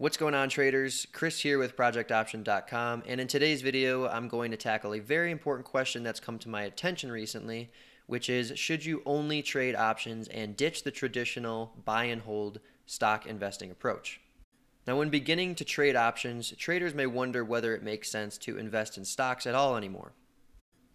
What's going on, traders? Chris here with projectoption.com, and in today's video I'm going to tackle a very important question that's come to my attention recently, which is, should you only trade options and ditch the traditional buy and hold stock investing approach? Now, when beginning to trade options, traders may wonder whether it makes sense to invest in stocks at all anymore.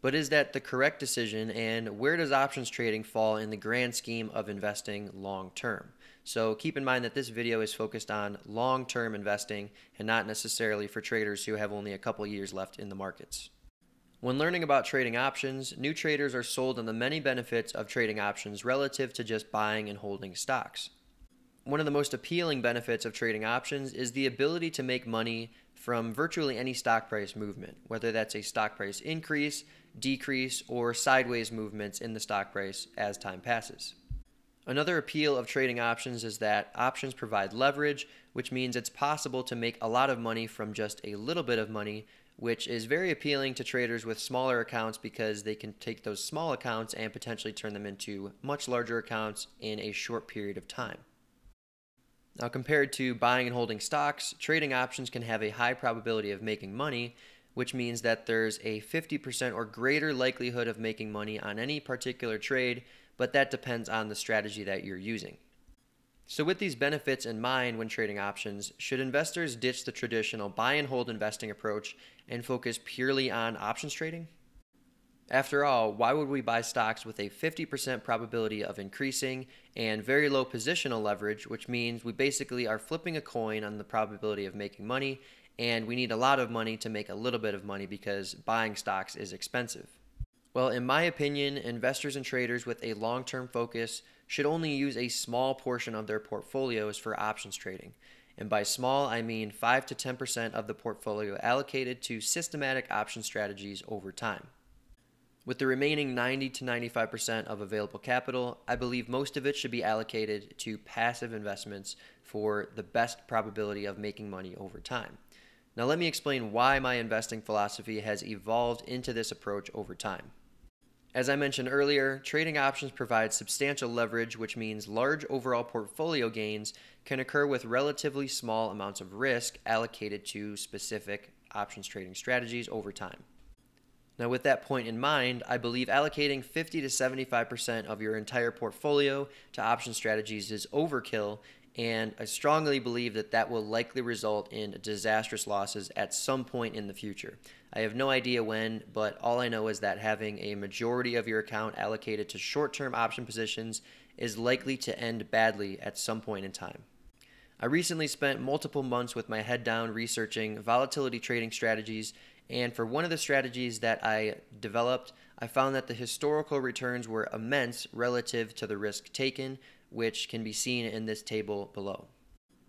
But is that the correct decision, and where does options trading fall in the grand scheme of investing long term? So keep in mind that this video is focused on long-term investing and not necessarily for traders who have only a couple years left in the markets. When learning about trading options, new traders are sold on the many benefits of trading options relative to just buying and holding stocks. One of the most appealing benefits of trading options is the ability to make money from virtually any stock price movement, whether that's a stock price increase, decrease, or sideways movements in the stock price as time passes. Another appeal of trading options is that options provide leverage, which means it's possible to make a lot of money from just a little bit of money, which is very appealing to traders with smaller accounts because they can take those small accounts and potentially turn them into much larger accounts in a short period of time. Now, compared to buying and holding stocks, trading options can have a high probability of making money, which means that there's a 50% or greater likelihood of making money on any particular trade, but that depends on the strategy that you're using. So with these benefits in mind when trading options, should investors ditch the traditional buy and hold investing approach and focus purely on options trading? After all, why would we buy stocks with a 50% probability of increasing and very low positional leverage, which means we basically are flipping a coin on the probability of making money, and we need a lot of money to make a little bit of money because buying stocks is expensive? Well, in my opinion, investors and traders with a long-term focus should only use a small portion of their portfolios for options trading. And by small, I mean 5 to 10% of the portfolio allocated to systematic option strategies over time. With the remaining 90 to 95% of available capital, I believe most of it should be allocated to passive investments for the best probability of making money over time. Now let me explain why my investing philosophy has evolved into this approach over time. As I mentioned earlier, trading options provide substantial leverage, which means large overall portfolio gains can occur with relatively small amounts of risk allocated to specific options trading strategies over time. Now, with that point in mind, I believe allocating 50 to 75% of your entire portfolio to option strategies is overkill, and I strongly believe that that will likely result in disastrous losses at some point in the future. I have no idea when, but all I know is that having a majority of your account allocated to short-term option positions is likely to end badly at some point in time. I recently spent multiple months with my head down researching volatility trading strategies, and for one of the strategies that I developed, I found that the historical returns were immense relative to the risk taken, which can be seen in this table below.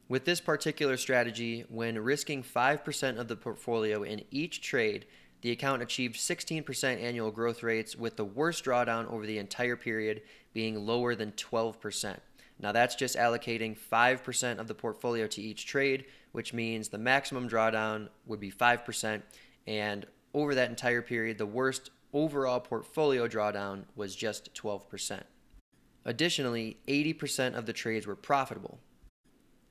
With this particular strategy, when risking 5% of the portfolio in each trade, the account achieved 16% annual growth rates, with the worst drawdown over the entire period being lower than 12%. Now that's just allocating 5% of the portfolio to each trade, which means the maximum drawdown would be 5%, and over that entire period, the worst overall portfolio drawdown was just 12%. Additionally, 80% of the trades were profitable.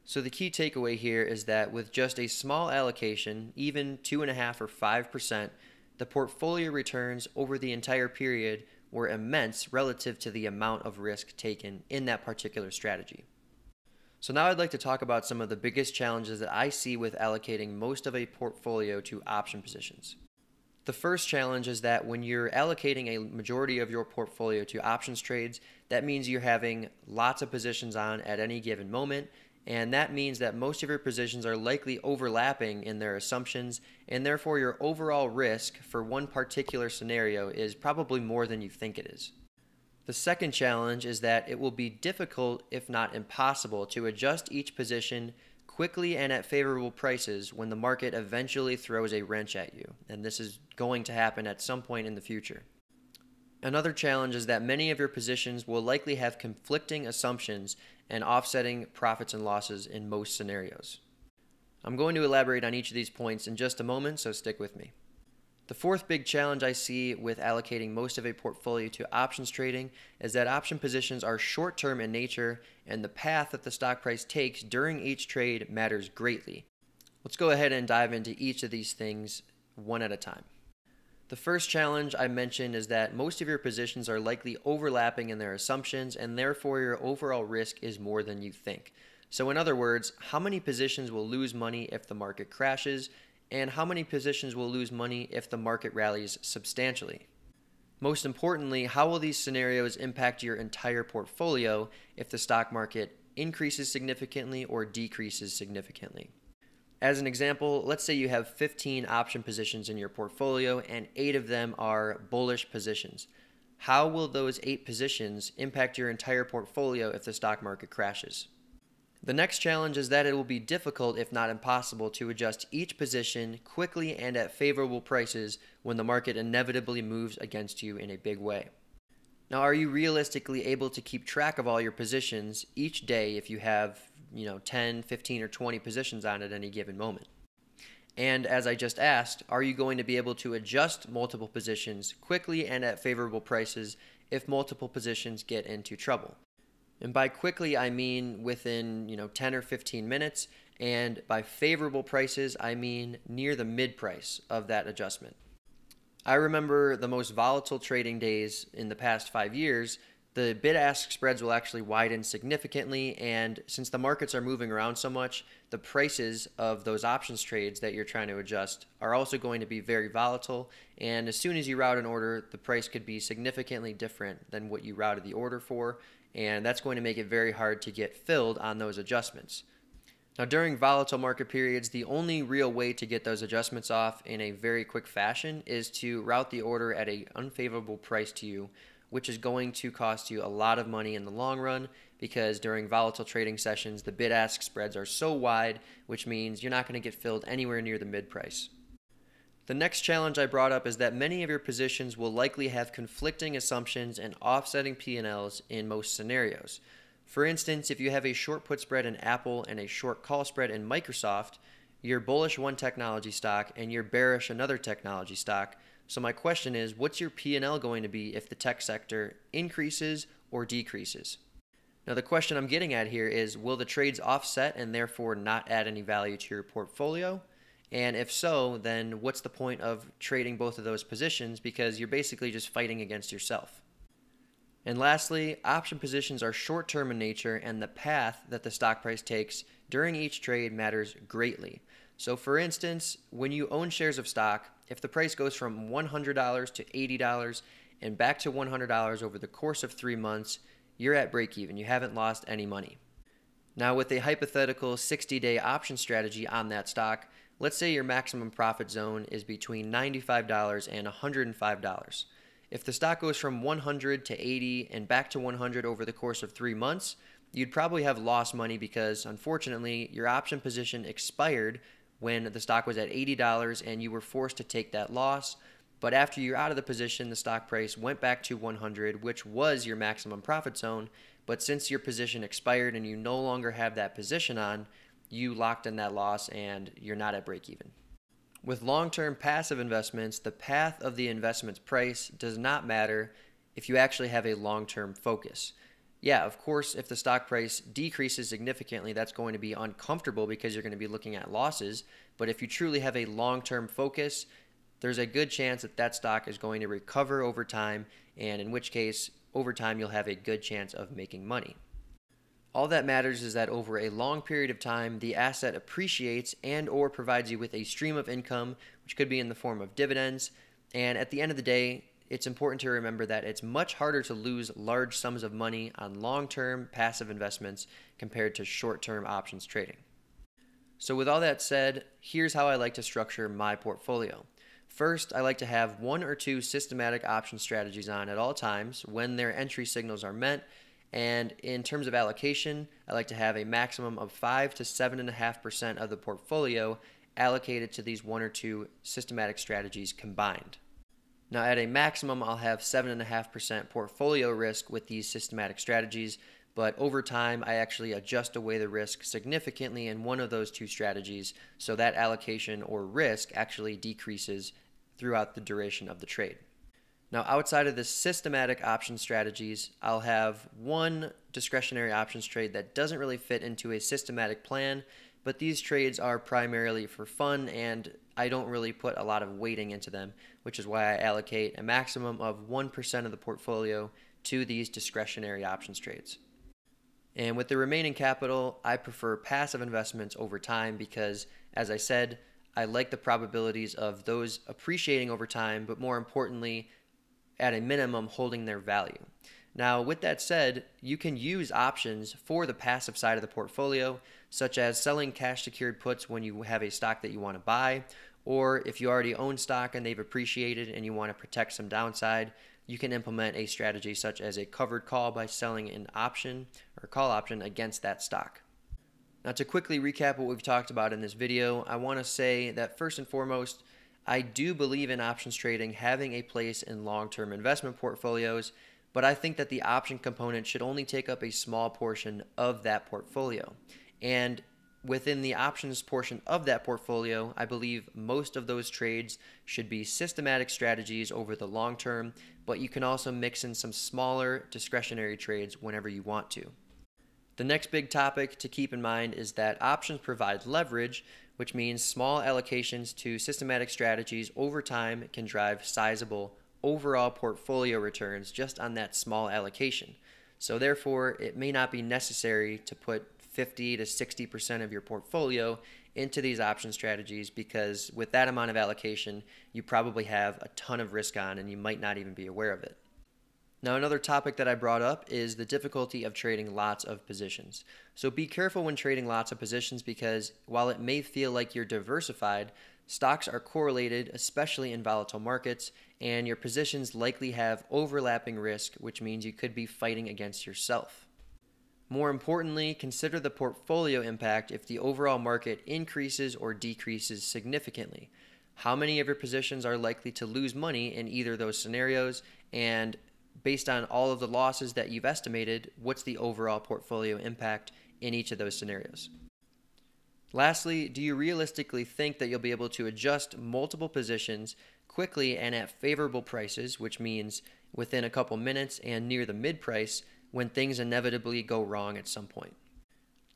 So the key takeaway here is that with just a small allocation, even 2.5 or 5%, the portfolio returns over the entire period were immense relative to the amount of risk taken in that particular strategy. So now I'd like to talk about some of the biggest challenges that I see with allocating most of a portfolio to option positions. The first challenge is that when you're allocating a majority of your portfolio to options trades, that means you're having lots of positions on at any given moment, and that means that most of your positions are likely overlapping in their assumptions, and therefore your overall risk for one particular scenario is probably more than you think it is. The second challenge is that it will be difficult, if not impossible, to adjust each position quickly and at favorable prices when the market eventually throws a wrench at you, and this is going to happen at some point in the future. Another challenge is that many of your positions will likely have conflicting assumptions and offsetting profits and losses in most scenarios. I'm going to elaborate on each of these points in just a moment, so stick with me. The fourth big challenge I see with allocating most of a portfolio to options trading is that option positions are short-term in nature, and the path that the stock price takes during each trade matters greatly. Let's go ahead and dive into each of these things one at a time. The first challenge I mentioned is that most of your positions are likely overlapping in their assumptions, and therefore your overall risk is more than you think. So in other words, how many positions will lose money if the market crashes, and how many positions will lose money if the market rallies substantially? Most importantly, how will these scenarios impact your entire portfolio if the stock market increases significantly or decreases significantly? As an example, let's say you have 15 option positions in your portfolio and 8 of them are bullish positions. How will those 8 positions impact your entire portfolio if the stock market crashes? The next challenge is that it will be difficult, if not impossible, to adjust each position quickly and at favorable prices when the market inevitably moves against you in a big way. Now, are you realistically able to keep track of all your positions each day if you have 10, 15, or 20 positions on at any given moment? And as I just asked, are you going to be able to adjust multiple positions quickly and at favorable prices if multiple positions get into trouble? And by quickly, I mean within 10 or 15 minutes, and by favorable prices, I mean near the mid price of that adjustment. I remember the most volatile trading days in the past 5 years. The bid-ask spreads will actually widen significantly, and since the markets are moving around so much, the prices of those options trades that you're trying to adjust are also going to be very volatile, and as soon as you route an order, the price could be significantly different than what you routed the order for, and that's going to make it very hard to get filled on those adjustments. Now, during volatile market periods, the only real way to get those adjustments off in a very quick fashion is to route the order at an unfavorable price to you, which is going to cost you a lot of money in the long run because during volatile trading sessions, the bid-ask spreads are so wide, which means you're not going to get filled anywhere near the mid price. The next challenge I brought up is that many of your positions will likely have conflicting assumptions and offsetting P&Ls in most scenarios. For instance, if you have a short put spread in Apple and a short call spread in Microsoft, you're bullish one technology stock and you're bearish another technology stock. So my question is, what's your P&L going to be if the tech sector increases or decreases? Now the question I'm getting at here is, will the trades offset and therefore not add any value to your portfolio? And if so, then what's the point of trading both of those positions, because you're basically just fighting against yourself? And lastly, option positions are short-term in nature, and the path that the stock price takes during each trade matters greatly. So for instance, when you own shares of stock, if the price goes from $100 to $80 and back to $100 over the course of 3 months, you're at break even. You haven't lost any money. Now with a hypothetical 60-day option strategy on that stock, let's say your maximum profit zone is between $95 and $105. If the stock goes from 100 to 80 and back to 100 over the course of 3 months, you'd probably have lost money because, unfortunately, your option position expired when the stock was at $80 and you were forced to take that loss. But after you're out of the position, the stock price went back to 100, which was your maximum profit zone. But since your position expired and you no longer have that position on, you locked in that loss and you're not at break even. With long-term passive investments, the path of the investment's price does not matter if you actually have a long-term focus. Yeah, of course, if the stock price decreases significantly, that's going to be uncomfortable because you're going to be looking at losses. But if you truly have a long-term focus, there's a good chance that that stock is going to recover over time, and in which case, over time, you'll have a good chance of making money. All that matters is that over a long period of time, the asset appreciates and or provides you with a stream of income, which could be in the form of dividends. And at the end of the day, it's important to remember that it's much harder to lose large sums of money on long-term passive investments compared to short-term options trading. So with all that said, here's how I like to structure my portfolio. First, I like to have 1 or 2 systematic option strategies on at all times when their entry signals are met. And in terms of allocation, I like to have a maximum of 5 to 7.5% of the portfolio allocated to these 1 or 2 systematic strategies combined. Now at a maximum, I'll have 7.5% portfolio risk with these systematic strategies, but over time, I actually adjust away the risk significantly in one of those 2 strategies, so that allocation or risk actually decreases throughout the duration of the trade. Now, outside of the systematic option strategies, I'll have one discretionary options trade that doesn't really fit into a systematic plan, but these trades are primarily for fun and I don't really put a lot of weighting into them, which is why I allocate a maximum of 1% of the portfolio to these discretionary options trades. And with the remaining capital, I prefer passive investments over time because, as I said, I like the probabilities of those appreciating over time, but more importantly, at a minimum, holding their value. Now, with that said, you can use options for the passive side of the portfolio, such as selling cash secured puts when you have a stock that you want to buy, or if you already own stock and they've appreciated and you want to protect some downside, you can implement a strategy such as a covered call by selling an option or call option against that stock. Now, to quickly recap what we've talked about in this video, I want to say that first and foremost, I do believe in options trading having a place in long-term investment portfolios, but I think that the option component should only take up a small portion of that portfolio. And within the options portion of that portfolio, I believe most of those trades should be systematic strategies over the long term, but you can also mix in some smaller discretionary trades whenever you want to. The next big topic to keep in mind is that options provide leverage, which means small allocations to systematic strategies over time can drive sizable overall portfolio returns just on that small allocation. So therefore, it may not be necessary to put 50 to 60% of your portfolio into these option strategies because with that amount of allocation, you probably have a ton of risk on and you might not even be aware of it. Now, another topic that I brought up is the difficulty of trading lots of positions. So be careful when trading lots of positions because while it may feel like you're diversified, stocks are correlated, especially in volatile markets, and your positions likely have overlapping risk, which means you could be fighting against yourself. More importantly, consider the portfolio impact if the overall market increases or decreases significantly. How many of your positions are likely to lose money in either of those scenarios, and based on all of the losses that you've estimated, what's the overall portfolio impact in each of those scenarios? Lastly, do you realistically think that you'll be able to adjust multiple positions quickly and at favorable prices, which means within a couple minutes and near the mid price when things inevitably go wrong at some point?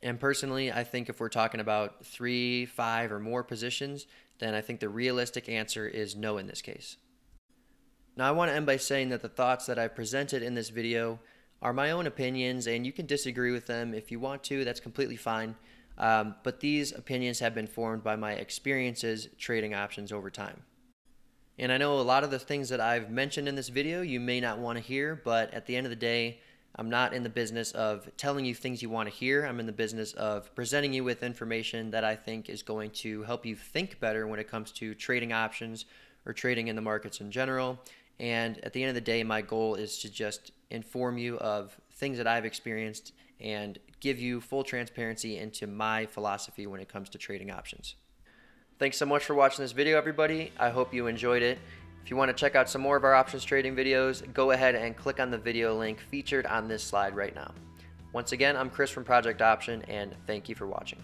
And personally, I think if we're talking about 3, 5, or more positions, then I think the realistic answer is no in this case. Now, I want to end by saying that the thoughts that I've presented in this video are my own opinions, and you can disagree with them if you want to. That's completely fine. But these opinions have been formed by my experiences trading options over time. And I know a lot of the things that I've mentioned in this video you may not want to hear, but at the end of the day, I'm not in the business of telling you things you want to hear. I'm in the business of presenting you with information that I think is going to help you think better when it comes to trading options or trading in the markets in general. And at the end of the day, my goal is to just inform you of things that I've experienced and give you full transparency into my philosophy when it comes to trading options. Thanks so much for watching this video, everybody. I hope you enjoyed it. If you want to check out some more of our options trading videos, go ahead and click on the video link featured on this slide right now. Once again, I'm Chris from Project Option, and thank you for watching.